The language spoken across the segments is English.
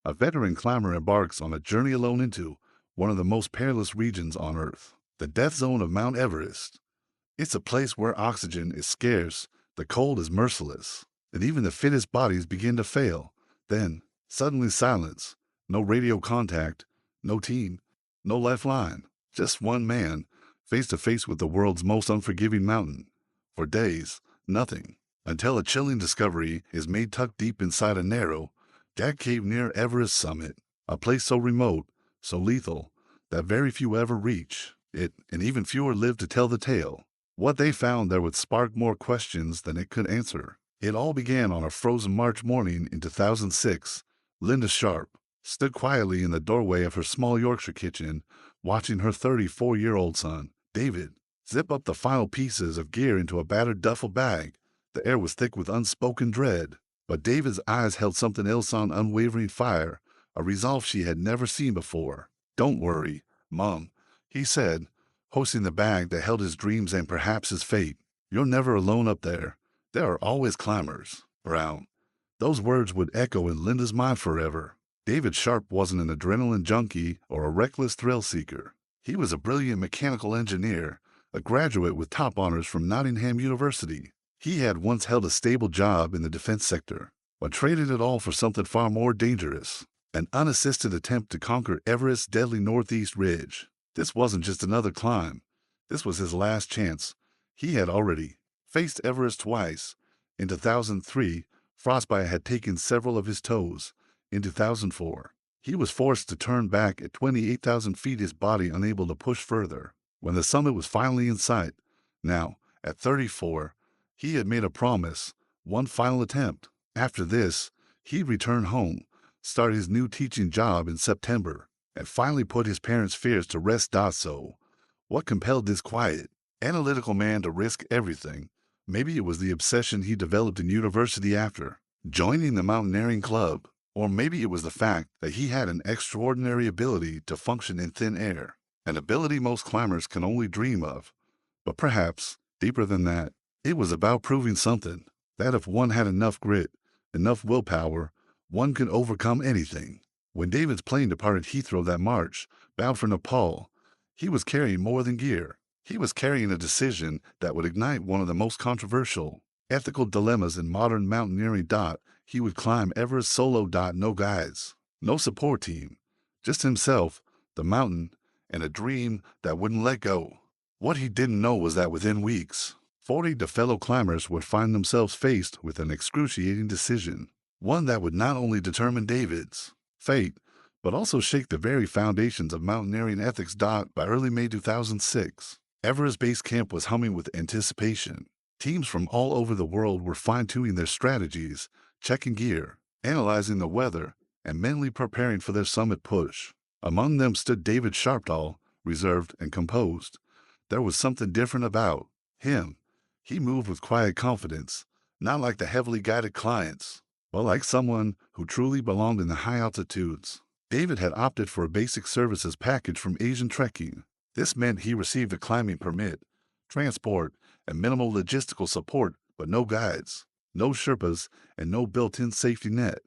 A veteran climber embarks on a journey alone into one of the most perilous regions on Earth, the death zone of Mount Everest. It's a place where oxygen is scarce, the cold is merciless, and even the fittest bodies begin to fail. Then, suddenly silence, no radio contact, no team, no lifeline, just one man, face to face with the world's most unforgiving mountain. For days, nothing, until a chilling discovery is made tucked deep inside a narrow, jagged cave near Everest summit, a place so remote, so lethal, that very few ever reach it, and even fewer live to tell the tale. What they found there would spark more questions than it could answer. It all began on a frozen March morning in 2006. Linda Sharp stood quietly in the doorway of her small Yorkshire kitchen, watching her 34-year-old son, David, zip up the final pieces of gear into a battered duffel bag. The air was thick with unspoken dread, but David's eyes held something else on unwavering fire, a resolve she had never seen before. "Don't worry, Mom," he said, hoisting the bag that held his dreams and perhaps his fate. "You're never alone up there. There are always climbers around." Those words would echo in Linda's mind forever. David Sharp wasn't an adrenaline junkie or a reckless thrill seeker. He was a brilliant mechanical engineer, a graduate with top honors from Nottingham University. He had once held a stable job in the defense sector, but traded it all for something far more dangerous, an unassisted attempt to conquer Everest's deadly northeast ridge. This wasn't just another climb. This was his last chance. He had already faced Everest twice. In 2003, frostbite had taken several of his toes. In 2004, he was forced to turn back at 28,000 feet, his body unable to push further. When the summit was finally in sight, now, at 34, he had made a promise, one final attempt. After this, he'd return home, start his new teaching job in September, and finally put his parents' fears to rest. So, what compelled this quiet, analytical man to risk everything? Maybe it was the obsession he developed in university after joining the mountaineering club, or maybe it was the fact that he had an extraordinary ability to function in thin air, an ability most climbers can only dream of. But perhaps, deeper than that, it was about proving something, that if one had enough grit, enough willpower, one could overcome anything. When David's plane departed Heathrow that March, bound for Nepal, he was carrying more than gear. He was carrying a decision that would ignite one of the most controversial ethical dilemmas in modern mountaineering. He would climb Everest solo. No guides, no support team, just himself, the mountain, and a dream that wouldn't let go. What he didn't know was that within weeks, 40 fellow climbers would find themselves faced with an excruciating decision, one that would not only determine David's fate, but also shake the very foundations of mountaineering ethics. By early May 2006, Everest Base Camp was humming with anticipation. Teams from all over the world were fine-tuning their strategies, checking gear, analyzing the weather, and mentally preparing for their summit push. Among them stood David Sharptall, reserved and composed. There was something different about him. He moved with quiet confidence, not like the heavily guided clients, but like someone who truly belonged in the high altitudes. David had opted for a basic services package from Asian Trekking. This meant he received a climbing permit, transport, and minimal logistical support, but no guides, no Sherpas, and no built-in safety net,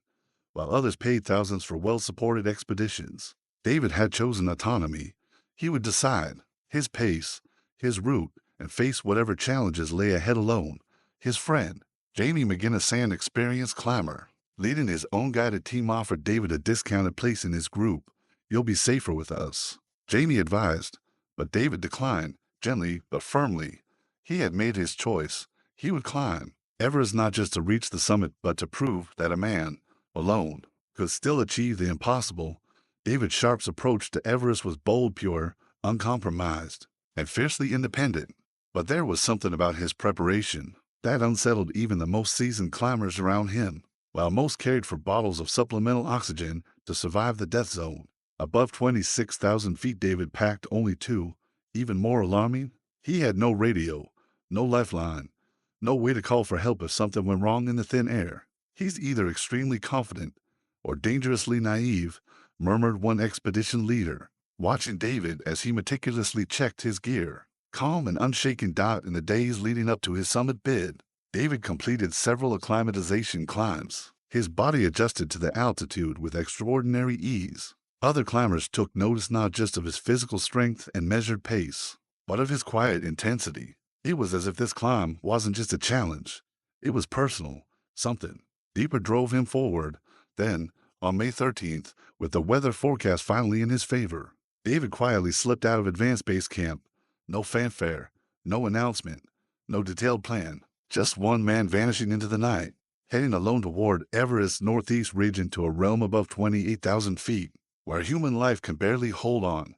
while others paid thousands for well-supported expeditions. David had chosen autonomy. He would decide his pace, his route, and face whatever challenges lay ahead alone. His friend, Jamie McGinnis, an experienced climber, leading his own guided team, offered David a discounted place in his group. "You'll be safer with us," Jamie advised, but David declined, gently but firmly. He had made his choice. He would climb Everest not just to reach the summit, but to prove that a man, alone, could still achieve the impossible. David Sharp's approach to Everest was bold, pure, uncompromised, and fiercely independent. But there was something about his preparation that unsettled even the most seasoned climbers around him. While most cared for bottles of supplemental oxygen to survive the death zone, above 26,000 feet David packed only two. Even more alarming, he had no radio, no lifeline, no way to call for help if something went wrong in the thin air. "He's either extremely confident or dangerously naive," murmured one expedition leader, watching David as he meticulously checked his gear. Calm and unshaken. In the days leading up to his summit bid, David completed several acclimatization climbs. His body adjusted to the altitude with extraordinary ease. Other climbers took notice not just of his physical strength and measured pace, but of his quiet intensity. It was as if this climb wasn't just a challenge. It was personal. Something deeper drove him forward. Then, on May 13th, with the weather forecast finally in his favor, David quietly slipped out of advanced base camp. No fanfare, no announcement, no detailed plan. Just one man vanishing into the night, heading alone toward Everest's northeast region to a realm above 28,000 feet, where human life can barely hold on.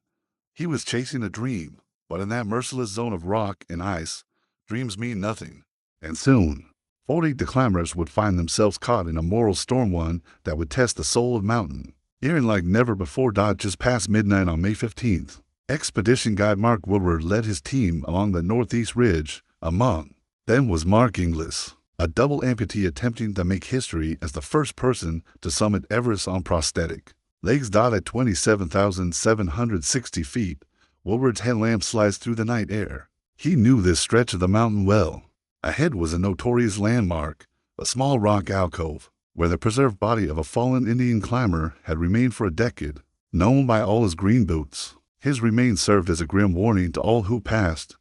He was chasing a dream, but in that merciless zone of rock and ice, dreams mean nothing. And soon, 40 climbers would find themselves caught in a moral storm, one that would test the soul of mountain. Eerie like never before. Just past midnight on May 15th, expedition guide Mark Woodward led his team along the northeast ridge. Among them was Mark Inglis, a double amputee attempting to make history as the first person to summit Everest on prosthetic legs. At 27,760 feet, Woodward's headlamp sliced through the night air. He knew this stretch of the mountain well. Ahead was a notorious landmark, a small rock alcove, where the preserved body of a fallen Indian climber had remained for a decade. Known by all as Green Boots, his remains served as a grim warning to all who passed.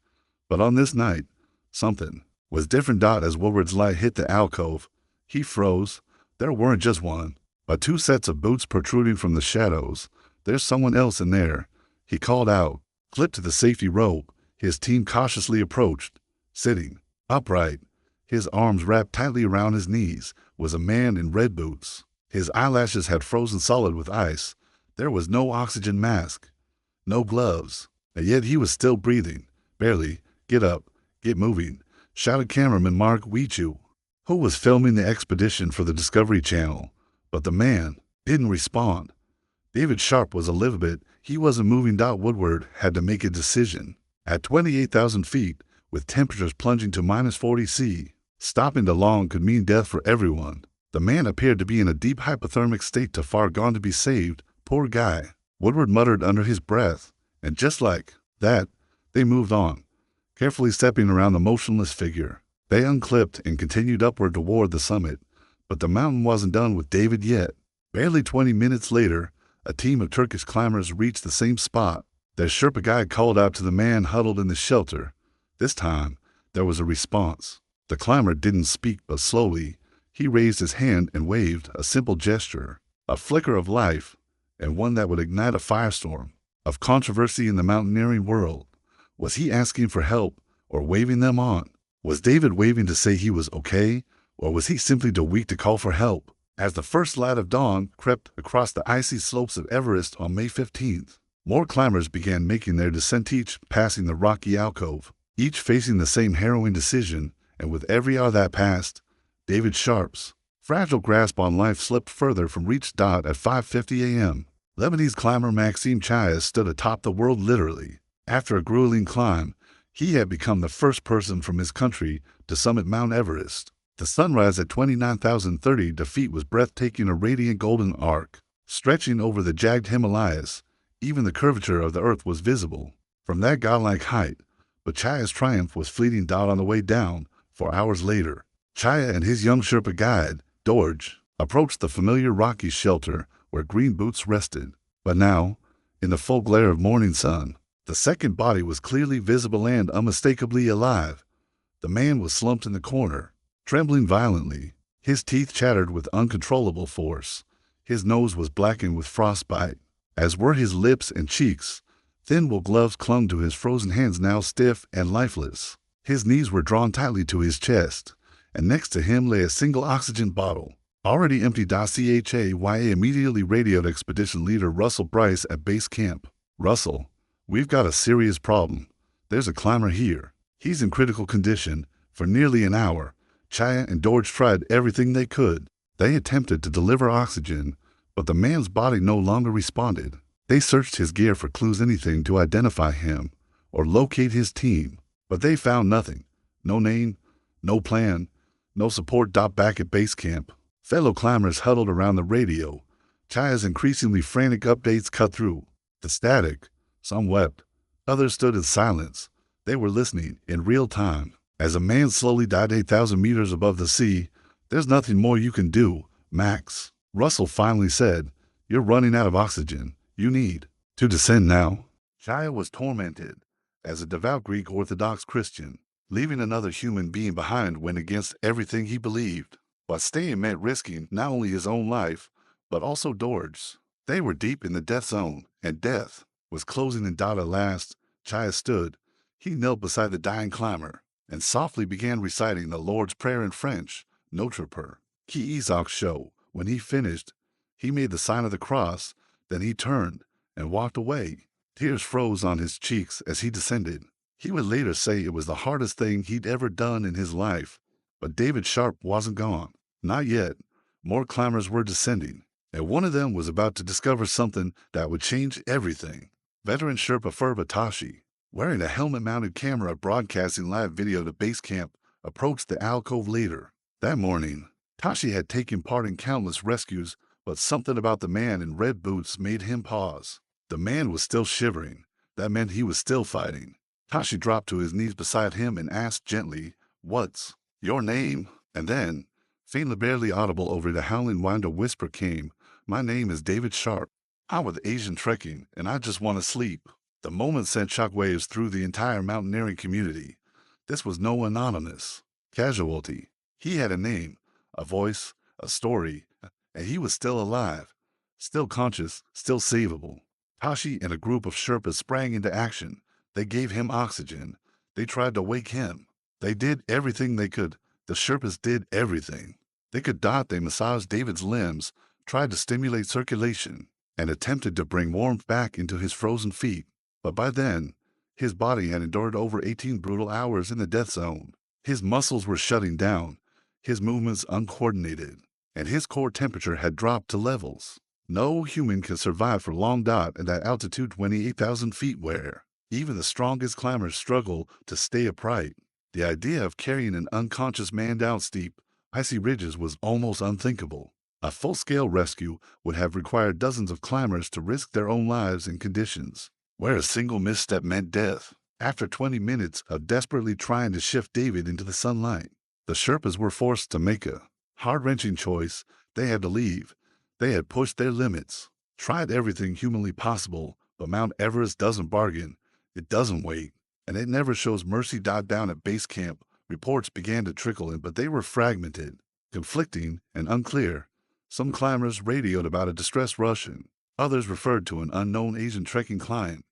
But on this night, something was different. As Woodward's light hit the alcove, he froze. There weren't just one, but two sets of boots protruding from the shadows. "There's someone else in there," he called out. Clipped to the safety rope, his team cautiously approached. Sitting upright, his arms wrapped tightly around his knees, was a man in red boots. His eyelashes had frozen solid with ice. There was no oxygen mask, no gloves, and yet he was still breathing. Barely. "Get up, get moving," shouted cameraman Mark Weechu, who was filming the expedition for the Discovery Channel. But the man didn't respond. David Sharp was livid. He wasn't moving. Woodward had to make a decision. At 28,000 feet, with temperatures plunging to -40 C, stopping the long could mean death for everyone. The man appeared to be in a deep hypothermic state, too far gone to be saved. "Poor guy," Woodward muttered under his breath. And just like that, they moved on, carefully stepping around the motionless figure. They unclipped and continued upward toward the summit. But the mountain wasn't done with David yet. Barely 20 minutes later, a team of Turkish climbers reached the same spot. Their Sherpa guide called out to the man huddled in the shelter. This time, there was a response. The climber didn't speak, but slowly, he raised his hand and waved, a simple gesture, a flicker of life, and one that would ignite a firestorm of controversy in the mountaineering world. Was he asking for help or waving them on? Was David waving to say he was okay, or was he simply too weak to call for help? As the first light of dawn crept across the icy slopes of Everest on May 15th, more climbers began making their descent, each passing the rocky alcove, each facing the same harrowing decision. And with every hour that passed, David Sharp's fragile grasp on life slipped further from reach. At 5:50 a.m., Lebanese climber Maxime Chayes stood atop the world literally. After a grueling climb, he had become the first person from his country to summit Mount Everest. The sunrise at 29,030 feet was breathtaking, a radiant golden arc stretching over the jagged Himalayas. Even the curvature of the earth was visible from that godlike height. But Chaya's triumph was fleeting. On the way down, 4 hours later, Chaya and his young Sherpa guide, Dorj, approached the familiar rocky shelter where Green Boots rested. But now, in the full glare of morning sun, the second body was clearly visible and unmistakably alive. The man was slumped in the corner, trembling violently. His teeth chattered with uncontrollable force. His nose was blackened with frostbite, as were his lips and cheeks. Thin wool gloves clung to his frozen hands, now stiff and lifeless. His knees were drawn tightly to his chest, and next to him lay a single oxygen bottle, already empty. Chaya immediately radioed expedition leader Russell Bryce at base camp. "Russell, we've got a serious problem. There's a climber here. He's in critical condition." For nearly an hour, Chaya and Dorj tried everything they could. They attempted to deliver oxygen, but the man's body no longer responded. They searched his gear for clues, anything to identify him or locate his team, but they found nothing. No name, no plan, no support. Back at base camp, fellow climbers huddled around the radio. Chaya's increasingly frantic updates cut through the static. Some wept, others stood in silence. They were listening in real time. As a man slowly died 8,000 meters above the sea. "There's nothing more you can do," Max, Russell finally said, you're running out of oxygen. You need to descend now. Chaya was tormented. As a devout Greek Orthodox Christian, leaving another human being behind went against everything he believed. But staying meant risking not only his own life, but also Dorj's. They were deep in the death zone, and death was closing in. At last, Chaya stood. He knelt beside the dying climber and softly began reciting the Lord's Prayer in French, Notre Père qui es aux cieux. When he finished, he made the sign of the cross. Then he turned and walked away. Tears froze on his cheeks as he descended. He would later say it was the hardest thing he'd ever done in his life. But David Sharp wasn't gone. Not yet. More climbers were descending, and one of them was about to discover something that would change everything. Veteran Sherpa Furba Tashi, wearing a helmet-mounted camera broadcasting live video to base camp, approached the alcove later. That morning, Tashi had taken part in countless rescues, but something about the man in red boots made him pause. The man was still shivering. That meant he was still fighting. Tashi dropped to his knees beside him and asked gently, "What's your name?" And then, faintly barely audible over the howling wind, a whisper came, "My name is David Sharp. I'm with Asian Trekking, and I just want to sleep." The moment sent shockwaves through the entire mountaineering community. This was no anonymous casualty. He had a name, a voice, a story, and he was still alive, still conscious, still savable. Tashi and a group of Sherpas sprang into action. They gave him oxygen. They tried to wake him. They did everything they could. The Sherpas did everything they could. They massaged David's limbs, tried to stimulate circulation, and attempted to bring warmth back into his frozen feet. But by then, his body had endured over 18 brutal hours in the death zone. His muscles were shutting down, his movements uncoordinated, and his core temperature had dropped to levels no human can survive for long. At that altitude, 28,000 feet, where even the strongest climbers struggle to stay upright, the idea of carrying an unconscious man down steep, icy ridges was almost unthinkable. A full-scale rescue would have required dozens of climbers to risk their own lives in conditions where a single misstep meant death. After 20 minutes of desperately trying to shift David into the sunlight, the Sherpas were forced to make a heart-wrenching choice. They had to leave. They had pushed their limits, tried everything humanly possible, but Mount Everest doesn't bargain. It doesn't wait, and it never shows mercy. Down at base camp, reports began to trickle in, but they were fragmented, conflicting, and unclear. Some climbers radioed about a distressed Russian. Others referred to an unknown Asian trekking client.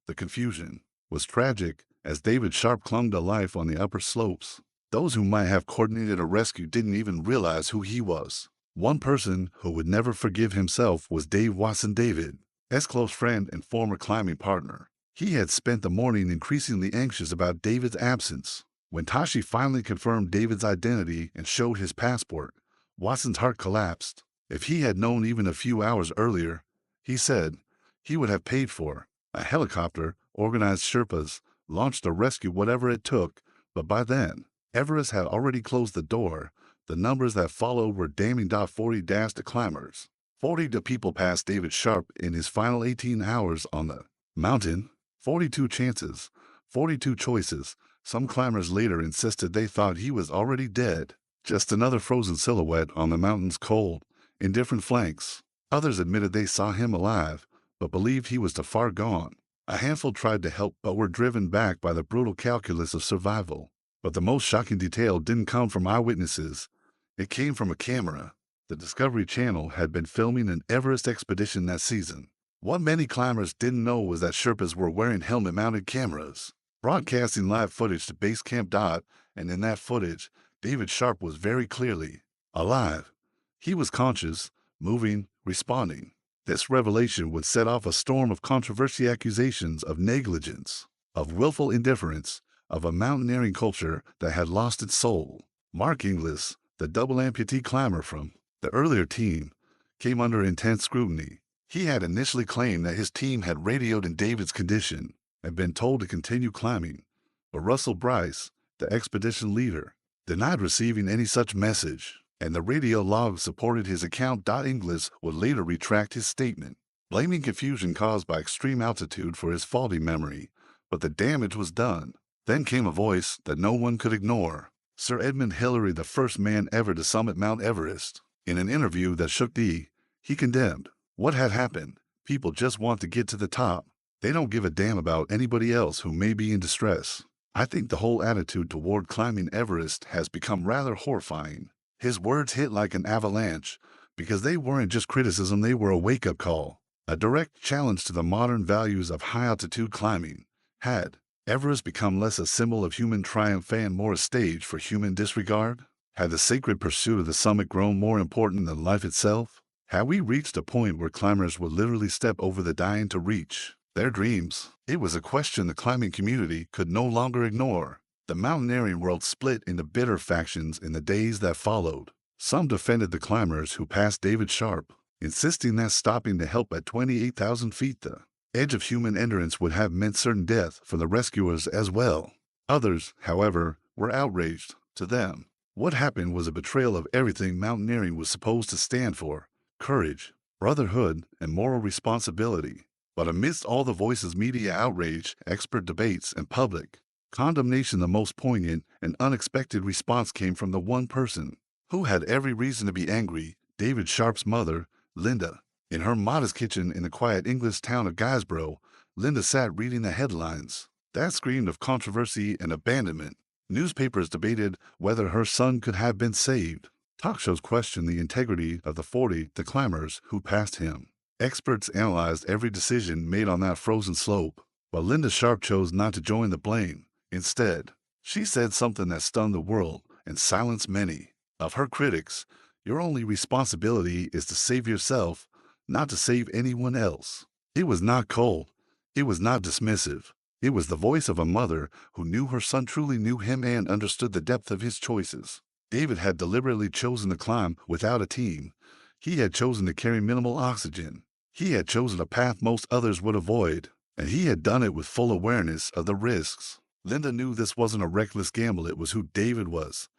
The confusion was tragic as David Sharp clung to life on the upper slopes. Those who might have coordinated a rescue didn't even realize who he was. One person who would never forgive himself was Dave Watson, David's close friend and former climbing partner. He had spent the morning increasingly anxious about David's absence. When Tashi finally confirmed David's identity and showed his passport, Watson's heart collapsed. If he had known even a few hours earlier, he said, he would have paid for a helicopter, organized Sherpas, launched a rescue, whatever it took. But by then, Everest had already closed the door. The numbers that followed were damning. 40 the climbers. 40 the people passed David Sharp in his final 18 hours on the mountain. 42 chances, 42 choices. Some climbers later insisted they thought he was already dead, just another frozen silhouette on the mountain's cold, indifferent flanks. Others admitted they saw him alive, but believed he was too far gone. A handful tried to help but were driven back by the brutal calculus of survival. But the most shocking detail didn't come from eyewitnesses. It came from a camera. The Discovery Channel had been filming an Everest expedition that season. What many climbers didn't know was that Sherpas were wearing helmet-mounted cameras, broadcasting live footage to base camp. And in that footage, David Sharp was very clearly alive. He was conscious, moving, responding. This revelation would set off a storm of controversy, accusations of negligence, of willful indifference, of a mountaineering culture that had lost its soul. Mark Inglis, the double amputee climber from the earlier team, came under intense scrutiny. He had initially claimed that his team had radioed in David's condition and been told to continue climbing, but Russell Bryce, the expedition leader, denied receiving any such message, and the radio log supported his account. Inglis would later retract his statement, blaming confusion caused by extreme altitude for his faulty memory, but the damage was done. Then came a voice that no one could ignore. Sir Edmund Hillary, the first man ever to summit Mount Everest. In an interview that shook he condemned what had happened. People just want to get to the top. They don't give a damn about anybody else who may be in distress. I think the whole attitude toward climbing Everest has become rather horrifying. His words hit like an avalanche because they weren't just criticism, they were a wake-up call, a direct challenge to the modern values of high-altitude climbing. Had Everest become less a symbol of human triumph and more a stage for human disregard? Had the sacred pursuit of the summit grown more important than life itself? Had we reached a point where climbers would literally step over the dying to reach their dreams? It was a question the climbing community could no longer ignore. The mountaineering world split into bitter factions in the days that followed. Some defended the climbers who passed David Sharp, insisting that stopping to help at 28,000 feet, the edge of human endurance, would have meant certain death for the rescuers as well. Others, however, were outraged. To them, what happened was a betrayal of everything mountaineering was supposed to stand for: courage, brotherhood, and moral responsibility. But amidst all the voices, media outrage, expert debates, and public condemnation, the most poignant and unexpected response came from the one person who had every reason to be angry: David Sharp's mother, Linda. In her modest kitchen in the quiet English town of Guysborough, Linda sat reading the headlines that screamed of controversy and abandonment. Newspapers debated whether her son could have been saved. Talk shows questioned the integrity of the 40 climbers who passed him. Experts analyzed every decision made on that frozen slope, but Linda Sharp chose not to join the blame. Instead, she said something that stunned the world and silenced many of her critics: your only responsibility is to save yourself, not to save anyone else. It was not cold. It was not dismissive. It was the voice of a mother who knew her son, truly knew him, and understood the depth of his choices. David had deliberately chosen to climb without a team. He had chosen to carry minimal oxygen. He had chosen a path most others would avoid, and he had done it with full awareness of the risks. Linda knew this wasn't a reckless gamble. It was who David was: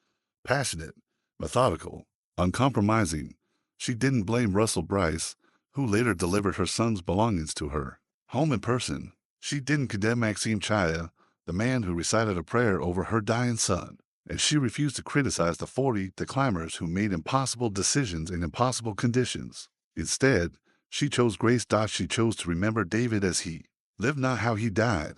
passionate, methodical, uncompromising. She didn't blame Russell Bryce, who later delivered her son's belongings to her home in person. She didn't condemn Maxime Chaya, the man who recited a prayer over her dying son. And she refused to criticize the 40 climbers who made impossible decisions in impossible conditions. Instead, she chose grace. She chose to remember David as he lived, not how he died: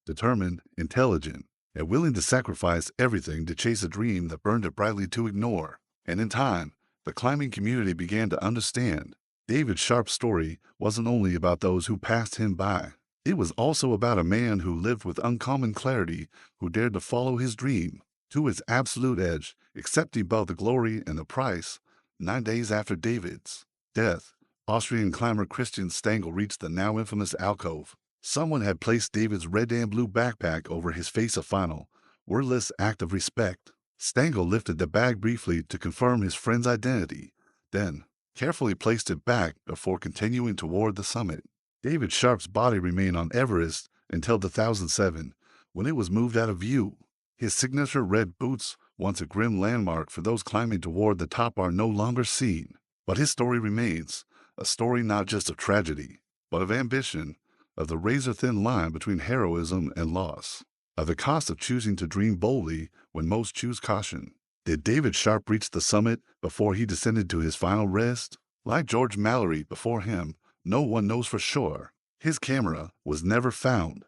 determined, intelligent, and willing to sacrifice everything to chase a dream that burned it brightly to ignore. And in time, the climbing community began to understand David Sharp's story wasn't only about those who passed him by. It was also about a man who lived with uncommon clarity, who dared to follow his dream to its absolute edge, accepting both the glory and the price. 9 days after David's death, Austrian climber Christian Stengel reached the now infamous alcove. Someone had placed David's red and blue backpack over his face, a final, wordless act of respect. Stengel lifted the bag briefly to confirm his friend's identity, then carefully placed it back before continuing toward the summit. David Sharp's body remained on Everest until 2007, when it was moved out of view. His signature red boots, once a grim landmark for those climbing toward the top, are no longer seen. But his story remains, a story not just of tragedy, but of ambition, of the razor-thin line between heroism and loss, of the cost of choosing to dream boldly when most choose caution. Did David Sharp reach the summit before he descended to his final rest? Like George Mallory before him, no one knows for sure. His camera was never found.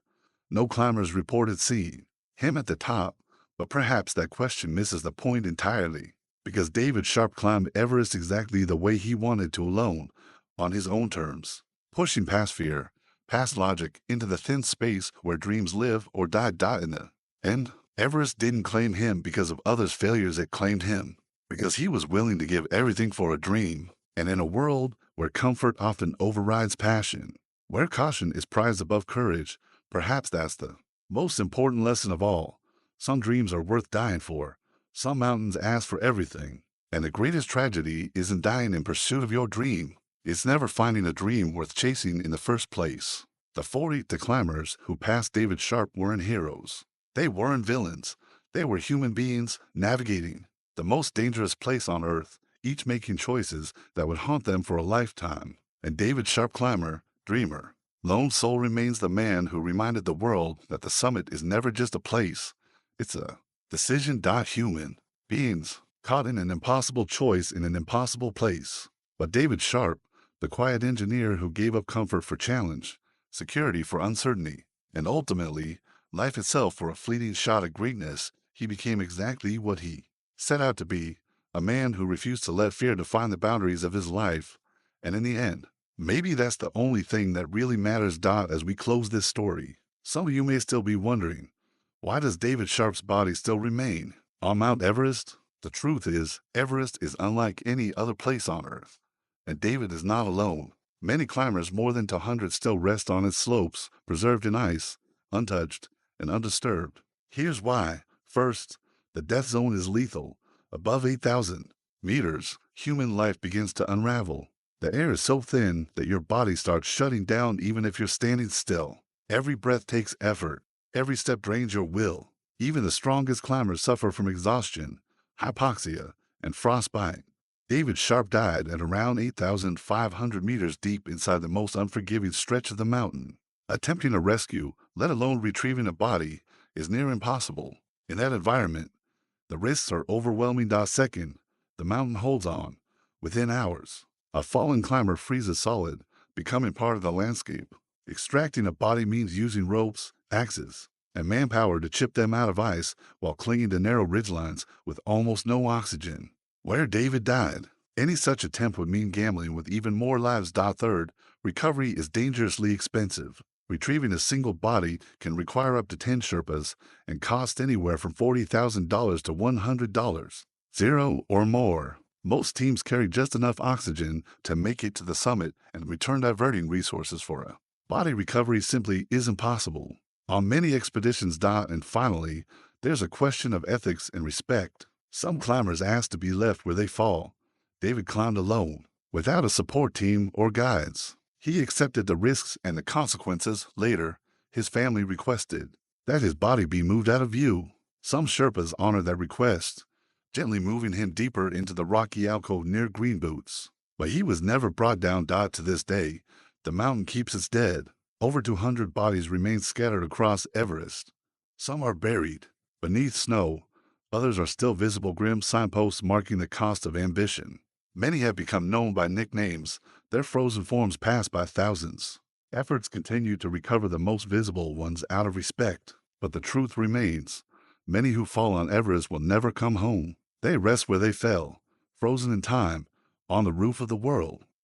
No climbers reported seeing him at the top, but perhaps that question misses the point entirely, because David Sharp climbed Everest exactly the way he wanted to, alone, on his own terms, pushing past fear, past logic, into the thin space where dreams live or die. In the end, Everest didn't claim him because of others' failures. It claimed him because he was willing to give everything for a dream. And in a world where comfort often overrides passion, where caution is prized above courage, perhaps that's the most important lesson of all. Some dreams are worth dying for. Some mountains ask for everything. And the greatest tragedy isn't dying in pursuit of your dream. It's never finding a dream worth chasing in the first place. The 40 climbers who passed David Sharp weren't heroes. They weren't villains. They were human beings navigating the most dangerous place on earth, each making choices that would haunt them for a lifetime. And David Sharp, climber, dreamer, lone soul, remains the man who reminded the world that the summit is never just a place. It's a decision. Human beings caught in an impossible choice in an impossible place. But David Sharp, the quiet engineer who gave up comfort for challenge, security for uncertainty, and ultimately life itself for a fleeting shot at greatness, he became exactly what he set out to be, a man who refused to let fear define the boundaries of his life. And in the end, maybe that's the only thing that really matters. As we close this story, some of you may still be wondering, why does David Sharp's body still remain on Mount Everest? The truth is, Everest is unlike any other place on Earth. And David is not alone. Many climbers, more than 200, still rest on its slopes, preserved in ice, untouched and undisturbed. Here's why. First, the death zone is lethal. Above 8,000 meters, human life begins to unravel. The air is so thin that your body starts shutting down even if you're standing still. Every breath takes effort. Every step drains your will. Even the strongest climbers suffer from exhaustion, hypoxia, and frostbite. David Sharp died at around 8,500 meters deep inside the most unforgiving stretch of the mountain. Attempting a rescue, let alone retrieving a body, is near impossible. In that environment, the risks are overwhelming. Second, the mountain holds on. Within hours, a fallen climber freezes solid, becoming part of the landscape. Extracting a body means using ropes, axes, and manpower to chip them out of ice while clinging to narrow ridgelines with almost no oxygen. Where David died, any such attempt would mean gambling with even more lives. Third, recovery is dangerously expensive. Retrieving a single body can require up to 10 Sherpas and cost anywhere from $40,000 to $100. Zero or more. Most teams carry just enough oxygen to make it to the summit and return, diverting resources for a body recovery simply isn't possible on many expeditions. And finally, there's a question of ethics and respect. Some climbers ask to be left where they fall. David climbed alone, without a support team or guides. He accepted the risks and the consequences. Later, his family requested that his body be moved out of view. Some Sherpas honored that request, gently moving him deeper into the rocky alcove near Green Boots. But he was never brought down. To this day, the mountain keeps its dead. Over 200 bodies remain scattered across Everest. Some are buried beneath snow. Others are still visible, grim signposts marking the cost of ambition. Many have become known by nicknames, their frozen forms passed by thousands. Efforts continue to recover the most visible ones out of respect. But the truth remains, many who fall on Everest will never come home. They rest where they fell, frozen in time, on the roof of the world.